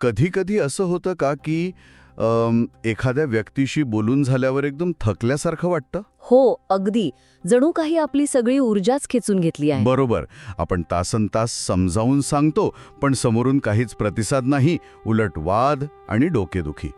कधी कधी असं होतं का की एखाद्या व्यक्तीशी बोलून झाल्यावर एकदम थकल्यासारखं वाटतं? हो, अगदी. जणू काही आपली सगळी ऊर्जाच खेचून घेतली आहे. बरोबर. आपण तासनतास समजावून सांगतो, पण समोरून काहीच प्रतिसाद नाही, उलट वाद आणि डोकेदुखी.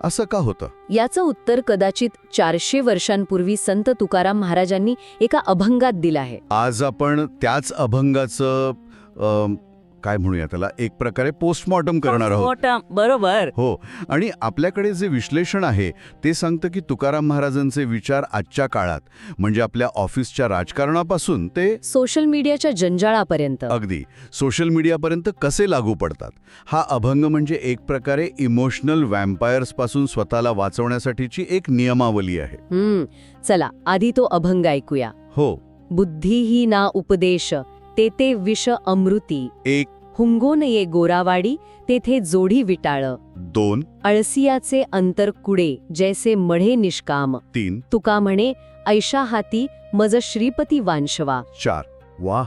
असं का होतं? याचं उत्तर कदाचित 400 वर्षांपूर्वी संत तुकाराम महाराजांनी एका अभंगात दिलं आहे. आज आपण त्याच अभंगाचं काय म्हणूया त्याला, एक प्रकारे पोस्टमॉर्टम करणार आहोत. बरोबर. हो. आणि आपल्याकडे जे विश्लेषण आहे ते सांगतं की तुकाराम महाराजांचे विचार आजच्या काळात, म्हणजे आपल्या ऑफिसच्या राजकारणापासून ते सोशल मीडियाच्या जंजाळापर्यंत अगदी सोशल मीडियापर्यंत कसे लागू पडतात. हा अभंग म्हणजे एक प्रकारे इमोशनल व्हॅम्पायर्सपासून स्वतःला वाचवण्यासाठीची एक नियमावली आहे. चला आधी तो अभंग ऐकूया. हो. बुद्धी ना उपदेश तेथे विष अमृती, एक. हुंगोन ये गोरावाडी तेथे जोडी विटाळ, 2. अळसियाचे अंतर कुडे जैसे मढे निष्काम, 3. तुका म्हणे ऐशा हाती मज श्रीपती वांशवा. 4. वाह,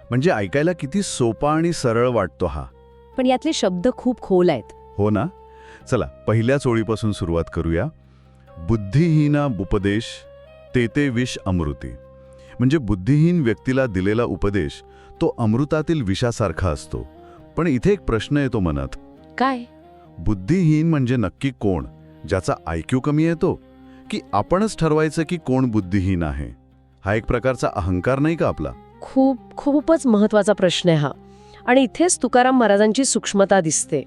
म्हणजे ऐकायला किती सोपा आणि सरळ वाटतो हा. पण यातले शब्द खूप खोल आहेत. हो ना. चला पहिल्याच ओळीपासून सुरुवात करूया. बुद्धिहीना उपदेश तेते विष अमृती. म्हणजे बुद्धिहीन व्यक्तीला दिलेला उपदेश तो अमृतातील विषासारखा असतो. पण इथे एक प्रश्न येतो मनात. काय? बुद्धिहीन म्हणजे नक्की कोण? ज्याचा IQ कमी येतो, की आपणच ठरवायचं की कोण बुद्धिहीन आहे? हा एक प्रकारचा अहंकार नाही का आपला? खूपच महत्वाचा प्रश्न आहे हा. आणि इथेच तुकाराम महाराजांची सूक्ष्मता दिसते.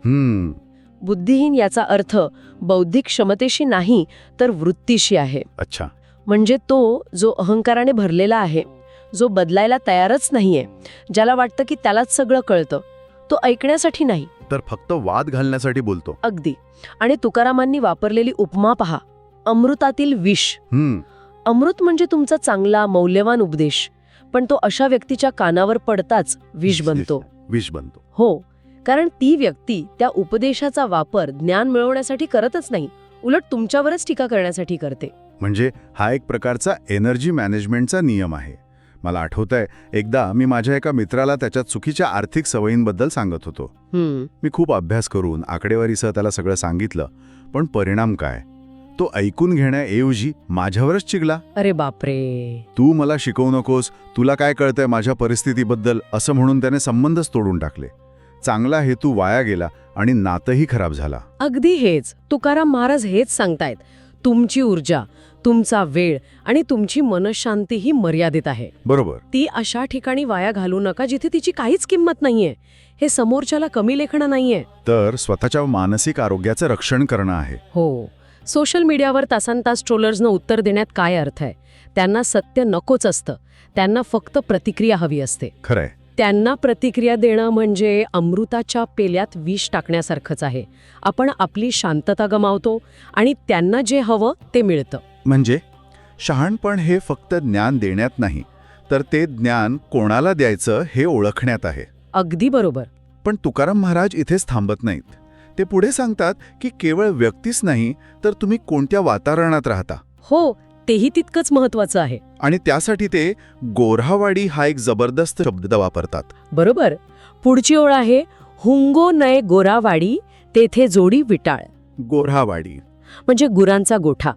बुद्धिहीन याचा अर्थ बौद्धिक क्षमतेशी नाही तर वृत्तीशी आहे. अच्छा. म्हणजे तो जो अहंकाराने भरलेला आहे, जो बदलायला तयारच नाहीये, ज्याला वाटतं की त्यालाच सगळं कळतं, तो ऐकण्यासाठी नाही तर फक्त वाद घालण्यासाठी बोलतो. अगदी. आणि तुकारामांनी वापरलेली उपमा पहा, अमृतातील विष. अमृत म्हणजे तुमचा चांगला मौल्यवान उपदेश, पण तो अशा व्यक्तीच्या कानावर पडताच विष बनतो. विष बनतो. हो, कारण ती व्यक्ती त्या उपदेशाचा वापर ज्ञान मिळवण्यासाठी करतच नाही, उलट तुमच्यावरच टीका करण्यासाठी करते. म्हणजे हा एक प्रकारचा एनर्जी मॅनेजमेंटचा नियम आहे. मला आठवतंय, एकदा मी माझ्या एका मित्राला त्याच्या चुकीच्या आर्थिक सवयींबद्दल सांगत होतो. मी खूप अभ्यास करून आकडेवारीसह त्याला सगळं सांगितलं, पण परिणाम काय? तो ऐकून घेण्याऐवजी माझ्यावरच चिडला. अरे बापरे. तू मला शिकवू नकोस, तुला काय कळतंय माझ्या परिस्थितीबद्दल, असं म्हणून त्याने संबंधच तोडून टाकले. चांगला हेतू वाया गेला आणि नातंही खराब झाला. अगदी हेच तुकाराम महाराज हेच सांगतायत. तुमची ऊर्जा, तुमचा वेळ आणि तुमची मनशांती ही मर्यादित आहे. बरोबर. ती अशा ठिकाणी वाया घालू नका जिथे तिची काहीच किंमत नाहीये. हे समोरच्याला कमी लेखणं नाहीये, तर स्वतःच्या मानसिक आरोग्याचं रक्षण करणं आहे. हो. सोशल मीडियावर तासनतास ट्रोलर्सनं उत्तर देण्यात काय अर्थ आहे? त्यांना सत्य नकोच असतं, त्यांना फक्त प्रतिक्रिया हवी असते. खरंय. त्यांना प्रतिक्रिया देणं म्हणजे अमृताच्या पेल्यात विष टाकण्यासारखंच आहे. आपण आपली शांतता गमावतो आणि त्यांना जे हवं ते मिळतं. म्हणजे शहाणपण हे फक्त ज्ञान देण्यात नाही, तर ते ज्ञान कोणाला द्यायचं हे ओळखण्यात आहे. अगदी बरोबर. पण तुकाराम महाराज इथेच थांबत नाहीत. ते पुढे सांगतात की केवळ व्यक्तीच नाही, तर तुम्ही कोणत्या वातावरणात राहता. हो, तेही तितकंच महत्वाचं आहे. आणि त्यासाठी ते गोऱ्हावाडी हा एक जबरदस्त शब्द वापरतात. बरोबर. पुढची ओळ आहे, हुंगो नये गोरावाडी तेथे जोडी विटाळ. गोऱ्हावाडी म्हणजे गुरांचा गोठा,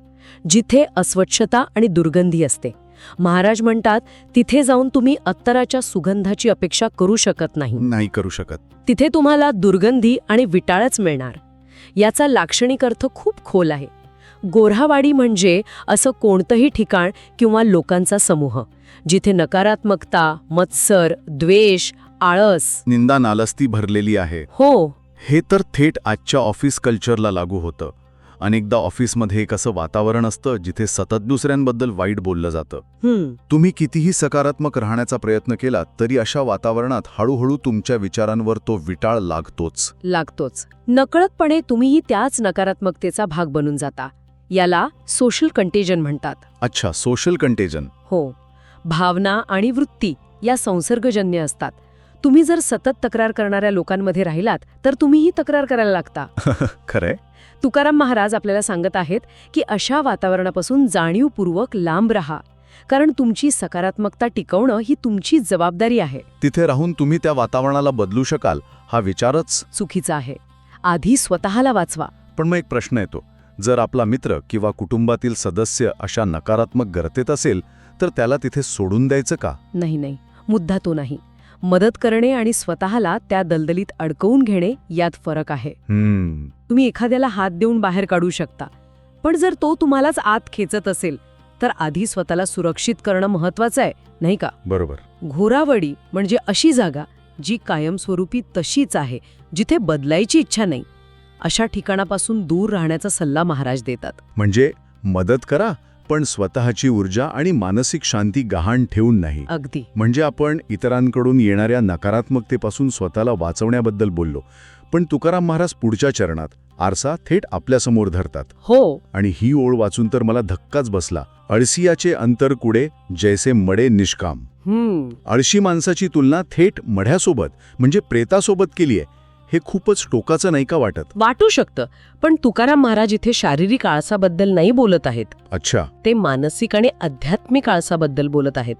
जिथे अस्वच्छता आणि दुर्गंधी असते. महाराज म्हणतात, तिथे जाऊन तुम्ही अत्तराच्या सुगंधाची अपेक्षा करू शकत नाही करू शकत. तिथे तुम्हाला दुर्गंधी आणि विटाळच मिळणार. याचा लाक्षणिक अर्थ खूप खोल आहे. गोऱ्हावाडी म्हणजे असं कोणतंही ठिकाण किंवा लोकांचा समूह जिथे नकारात्मकता, मत्सर, द्वेष, आळस, निंदा नालस्ती भरलेली आहे. हो. हे तर थेट आजच्या ऑफिस कल्चरला लागू होतं. अनेकदा ऑफिसमध्ये एक असं वातावरण असतं जिथे सतत दुसऱ्यांबद्दल वाईट बोललं जातं. तुम्ही कितीही सकारात्मक राहण्याचा प्रयत्न केला तरी अशा वातावरणात हळूहळू तुमच्या विचारांवर तो विटाळ लागतोच. नकळतपणे तुम्हीही त्याच नकारात्मकतेचा भाग बनून जाता. याला सोशल कंटेजन म्हणतात. अच्छा, सोशल कंटेजन. हो. भावना आणि वृत्ती या संसर्गजन्य असतात. तुम्ही जर सतत तक्रार करणाऱ्या लोकांमध्ये राहिलात तर तुम्हीही तक्रार करायला लागता. खरंय. तुकाराम महाराज आपल्याला सांगत आहेत की अशा वातावरणापासून जाणीवपूर्वक लांब राहा, कारण तुमची सकारात्मकता टिकवणं ही तुमची जबाबदारी आहे. तिथे राहून तुम्ही त्या वातावरणाला बदलू शकाल हा विचारच चुकीचा आहे. आधी स्वतःला वाचवा. पण मग एक प्रश्न येतो, जर आपला मित्र किंवा कुटुंबातील सदस्य अशा नकारात्मक गर्तेत असेल तर त्याला तिथे सोडून द्यायचं का? नाही, मुद्दा तो नाही. मदत करणे आणि स्वतःला त्या दलदलीत अडकवून घेणे यात फरक आहे. तुम्ही एखाद्याला हात देऊन बाहेर काढू शकता, पण जर तो तुम्हालाच आत खेचत असेल तर आधी स्वतःला सुरक्षित करणं महत्वाचं आहे, नाही का? बरोबर. घोरावडी म्हणजे अशी जागा जी कायमस्वरूपी तशीच आहे, जिथे बदलायची इच्छा नाही. अशा ठिकाणापासून दूर राहण्याचा सल्ला महाराज देतात. म्हणजे मदत करा, पण स्वतःची ऊर्जा आणि मानसिक शांती गहाण ठेवून नाही. अगदी. म्हणजे आपण इतरांकडून येणाऱ्या नकारात्मकतेपासून स्वतःला वाचवण्याबद्दल बोललो, पण तुकाराम महाराज पुढच्या चरणात आरसा थेट आपल्यासमोर धरतात. हो. आणि ही ओळ वाचून तर मला धक्काच बसला. अळसियाचे अंतर कुडे जैसे मडे निष्काम. आळशी माणसाची तुलना थेट मढ्यासोबत म्हणजे प्रेतासोबत केली आहे. हे खूपच टोकाचं नाही का वाटत? वाटू शकतं, पण तुकाराम महाराज इथे शारीरिक आळसाबद्दल नाही बोलत आहेत. अच्छा. ते मानसिक आणि आध्यात्मिक आळसाबद्दल बोलत आहेत.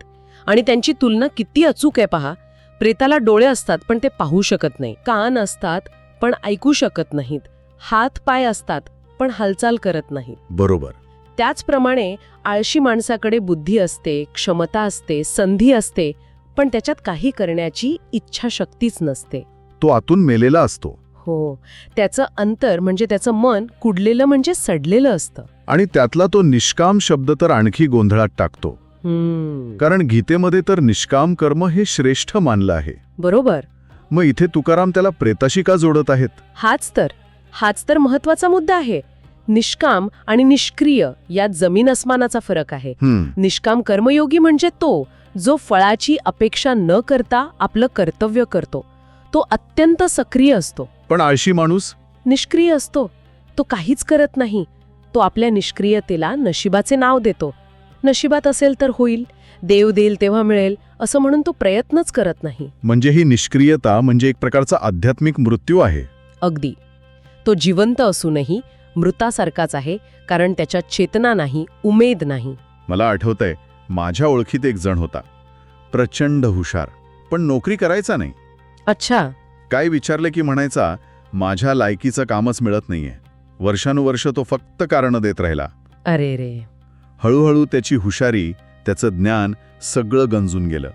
आणि त्यांची तुलना किती अचूक आहे पहा. प्रेताला डोळे असतात पण ते पाहू शकत नाही, कान असतात पण ऐकू शकत नाहीत, हात पाय असतात पण हालचाल करत नाहीत. बरोबर. त्याचप्रमाणे आळशी माणसाकडे बुद्धी असते, क्षमता असते, संधी असते, पण त्याच्यात काही करण्याची इच्छाशक्तीच नसते. तो आतून मेलेला असतो. हो. त्याचं अंतर म्हणजे त्याचं मन कुडलेलं म्हणजे सडलेलं असतं. आणि त्यातला तो निष्काम शब्द तर आणखी गोंधळात टाकतो. कारण गीतेमध्ये तर निष्काम कर्म हे श्रेष्ठ मानलं आहे. बरोबर. मग इथे तुकाराम त्याला प्रेताशी का जोडत आहेत? हाच तर महत्वाचा मुद्दा आहे. निष्काम आणि निष्क्रिय यात जमीन अस्मानाचा फरक आहे. निष्काम कर्मयोगी म्हणजे तो जो फळाची अपेक्षा न करता आपलं कर्तव्य करतो. तो अत्यंत सक्रिय असतो. पण आळशी माणूस निष्क्रिय असतो. तो काहीच करत नाही. तो आपल्या निष्क्रियतेला नशिबाचे नाव देतो. नशिबात असेल तर होईल, देव देईल तेव्हा मिळेल असं म्हणून तो प्रयत्नच करत नाही. म्हणजे ही निष्क्रियता म्हणजे एक प्रकारचा आध्यात्मिक मृत्यू आहे. अगदी. तो जिवंत असूनही मृतासारखाच आहे, कारण त्याच्यात चेतना नाही, उमेद नाही. मला आठवतंय, माझ्या ओळखीत एक जण होता, प्रचंड हुशार, पण नोकरी करायचा नाही. अच्छा. काय विचारलं की म्हणायचा, माझ्या लायकीचं कामच मिळत नाहीये. वर्षानुवर्ष तो फक्त कारणं देत राहिला. अरे रे. हळूहळू त्याची हुशारी, त्याचं ज्ञान सगळं गंजून गेलं.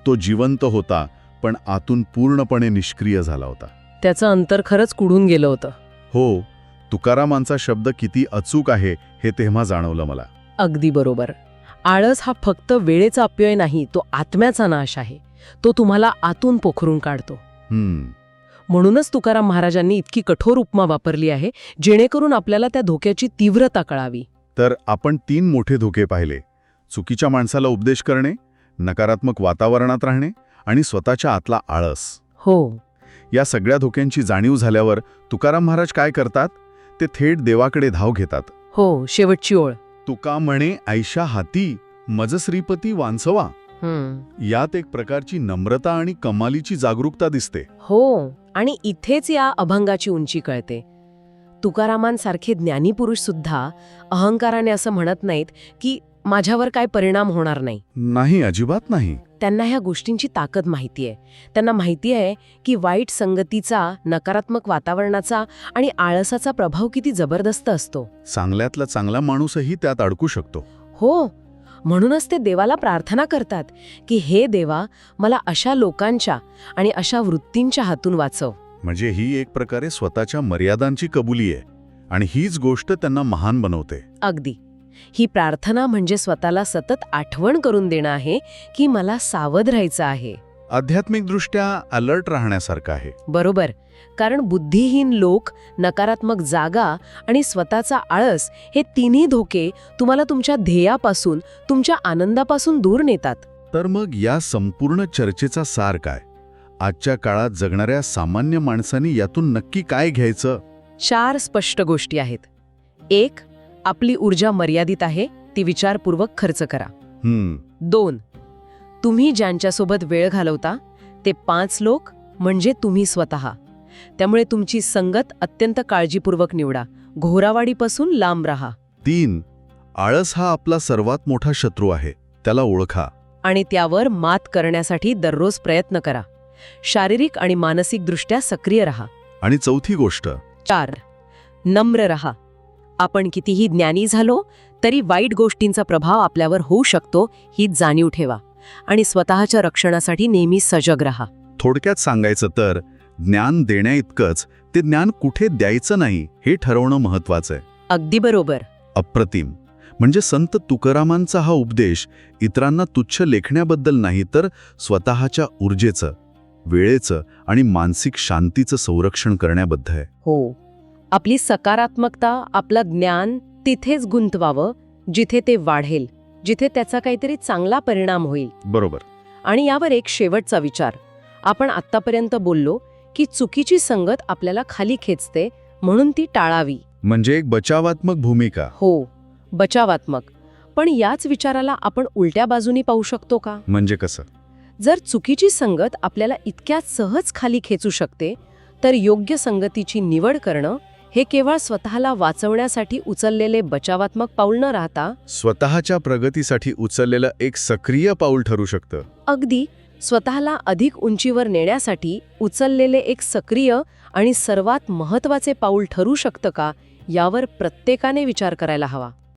तो जिवंत होता, पण आतून पूर्णपणे निष्क्रिय झाला होता. त्याचं अंतर खरंच कुडून गेलं होतं. हो. तुकारामांचा शब्द किती अचूक आहे हे तेव्हा जाणवलं मला. अगदी बरोबर. आळस हा फक्त वेळेचा अपव्यय नाही, तो आत्म्याचा नाश आहे. तो तुम्हाला आतून पोखरून काढतो. म्हणूनच तुकाराम महाराजांनी इतकी कठोर उपमा वापरली आहे, जेणेकरून आपल्याला त्या धोक्याची तीव्रता कळावी. तर आपण 3 मोठे धोके पाहिले: चुकीच्या माणसाला उपदेश करणे, नकारात्मक वातावरणात राहणे आणि स्वतःच्या आतला आळस. हो. या सगळ्या धोक्यांची जाणीव झाल्यावर तुकाराम महाराज काय करतात? ते थेट देवाकडे धाव घेतात. हो. शेवटची ओळ. तुका म्हणे ऐशा हाती मज श्रीपती वांसवा. यात एक प्रकारची नम्रता आणि कमालीची जागरूकता दिसते. हो. आणि इथेच या अभंगाची उंची कळते. तुकारामांसारखे ज्ञानी पुरुष सुद्धा अहंकाराने असं म्हणत नाहीत की माझ्यावर काय परिणाम होणार नाही. नाही, अजिबात नाही. त्यांना ह्या गोष्टींची ताकद माहिती आहे. त्यांना माहिती आहे की वाईट संगतीचा, नकारात्मक वातावरणाचा आणि आळसाचा प्रभाव किती जबरदस्त असतो. चांगल्यातला चांगला माणूसही त्यात अडकू शकतो. हो. म्हणूनच ते देवाला प्रार्थना करतात की हे देवा, मला अशा लोकांच्या आणि अशा वृत्तींच्या हातून वाचव. म्हणजे ही एक प्रकारे स्वतःच्या मर्यादांची कबुली आहे आणि हीच गोष्ट त्यांना महान बनवते. अगदी. ही प्रार्थना म्हणजे स्वतःला सतत आठवण करून देणं आहे की मला सावध राहायचं आहे. आध्यात्मिकदृष्ट्या अलर्ट राहण्यासारखं आहे. बरोबर. कारण बुद्धिहीन लोक, नकारात्मक जागा आणि स्वतःचा आळस हे तिन्ही धोके तुम्हाला तुमच्या ध्येयापासून, तुमच्या आनंदापासून दूर नेतात. तर मग या संपूर्ण चर्चेचा सार काय? आजच्या काळात जगणाऱ्या सामान्य माणसांनी यातून नक्की काय घ्यायचं? 4 स्पष्ट गोष्टी आहेत. 1. आपली ऊर्जा मर्यादित आहे, ती विचारपूर्वक खर्च करा. 2. तुम्ही ज्यांच्यासोबत वेळ घालवता ते 5 लोक म्हणजे तुम्ही स्वतः. त्यामुळे तुमची संगत अत्यंत काळजीपूर्वक निवडा. घोरावाडीपासून लांब राहा. 3. आळस हा आपला सर्वात मोठा शत्रू आहे, त्याला ओळखा आणि त्यावर मात करण्यासाठी दररोज प्रयत्न करा. शारीरिक आणि मानसिकदृष्ट्या सक्रिय राहा. आणि चौथी गोष्ट 4. नम्र रहा. आपण कितीही ज्ञानी झालो तरी वाईट गोष्टींचा प्रभाव आपल्यावर होऊ शकतो ही जाणीव ठेवा आणि स्वतःच्या रक्षणासाठी नेहमी सजग रहा. थोडक्यात सांगायचं तर ज्ञान देण्याइतकंच ते ज्ञान कुठे द्यायचं नाही हे ठरवणं महत्वाचं आहे. अगदी बरोबर. अप्रतिम. म्हणजे संत तुकारामांचा हा उपदेश इतरांना तुच्छ लेखण्याबद्दल नाही तर स्वतःच्या ऊर्जेचं, वेळेचं आणि मानसिक शांतीचं संरक्षण करण्याबद्दल आहे. हो. आपली सकारात्मकता, आपलं ज्ञान तिथेच गुंतवावं जिथे ते वाढेल, जिथे त्याचा काहीतरी चांगला परिणाम होईल. बरोबर. आणि यावर एक शेवटचा विचार. आपण आत्तापर्यंत बोललो की चुकीची संगत आपल्याला खाली खेचते म्हणून ती टाळावी. म्हणजे एक बचावात्मक भूमिका. हो, बचावात्मक. पण याच विचाराला आपण उलट्या बाजूनी पाहू शकतो का? म्हणजे कसं? जर चुकीची संगत आपल्याला इतक्या सहज खाली खेचू शकते तर योग्य संगतीची निवड करणं हे केवळ स्वतःला वाचवण्यासाठी उचललेले बचावात्मक पाऊल न राहता स्वतःच्या प्रगतीसाठी उचललेलं एक सक्रिय पाऊल ठरू शकतं. अगदी स्वतःला अधिक उंचीवर नेण्यासाठी उचललेले एक सक्रिय आणि सर्वात महत्त्वाचे पाऊल ठरू शकतं का यावर प्रत्येकाने विचार करायला हवा.